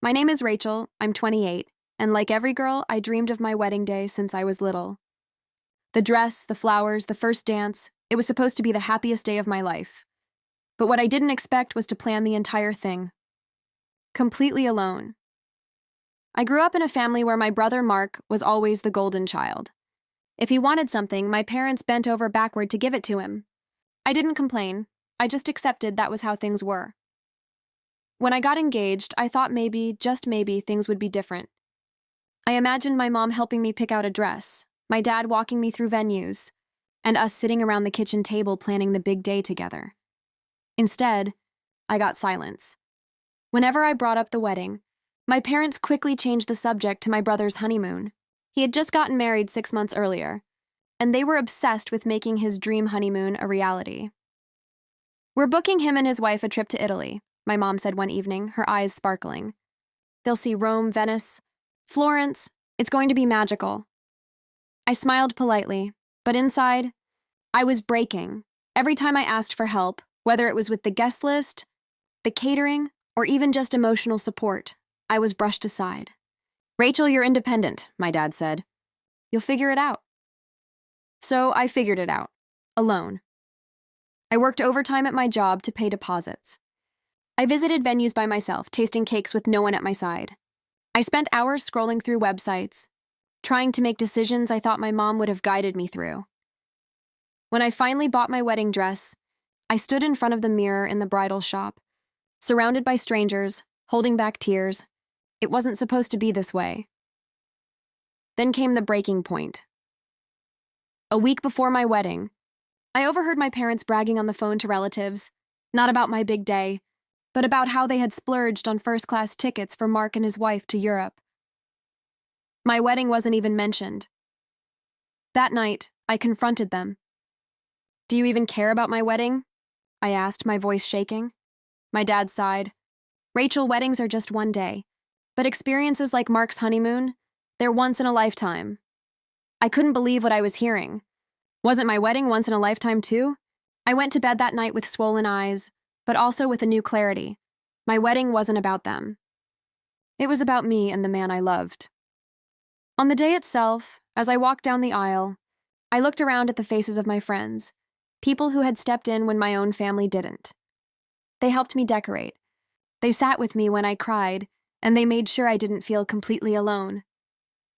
My name is Rachel, I'm 28, and like every girl, I dreamed of my wedding day since I was little. The dress, the flowers, the first dance, it was supposed to be the happiest day of my life. But what I didn't expect was to plan the entire thing. Completely alone. I grew up in a family where my brother Mark was always the golden child. If he wanted something, my parents bent over backward to give it to him. I didn't complain, I just accepted that was how things were. When I got engaged, I thought maybe, just maybe, things would be different. I imagined my mom helping me pick out a dress, my dad walking me through venues, and us sitting around the kitchen table planning the big day together. Instead, I got silence. Whenever I brought up the wedding, my parents quickly changed the subject to my brother's honeymoon. He had just gotten married 6 months earlier, and they were obsessed with making his dream honeymoon a reality. "We're booking him and his wife a trip to Italy," my mom said one evening, her eyes sparkling. "They'll see Rome, Venice, Florence. It's going to be magical." I smiled politely, but inside, I was breaking. Every time I asked for help, whether it was with the guest list, the catering, or even just emotional support, I was brushed aside. "Rachel, you're independent," my dad said. "You'll figure it out." So I figured it out, alone. I worked overtime at my job to pay deposits. I visited venues by myself, tasting cakes with no one at my side. I spent hours scrolling through websites, trying to make decisions I thought my mom would have guided me through. When I finally bought my wedding dress, I stood in front of the mirror in the bridal shop, surrounded by strangers, holding back tears. It wasn't supposed to be this way. Then came the breaking point. A week before my wedding, I overheard my parents bragging on the phone to relatives, not about my big day, but about how they had splurged on first-class tickets for Mark and his wife to Europe. My wedding wasn't even mentioned. That night, I confronted them. "Do you even care about my wedding?" I asked, my voice shaking. My dad sighed. "Rachel, weddings are just one day, but experiences like Mark's honeymoon, they're once in a lifetime." I couldn't believe what I was hearing. Wasn't my wedding once in a lifetime too? I went to bed that night with swollen eyes, but also with a new clarity. My wedding wasn't about them. It was about me and the man I loved. On the day itself, as I walked down the aisle, I looked around at the faces of my friends, people who had stepped in when my own family didn't. They helped me decorate. They sat with me when I cried, and they made sure I didn't feel completely alone.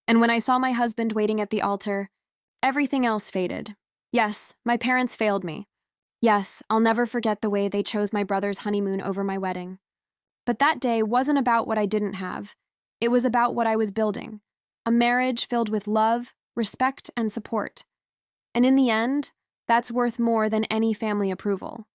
And when I saw my husband waiting at the altar, everything else faded. Yes, my parents failed me. Yes, I'll never forget the way they chose my brother's honeymoon over my wedding. But that day wasn't about what I didn't have. It was about what I was building. A marriage filled with love, respect, and support. And in the end, that's worth more than any family approval.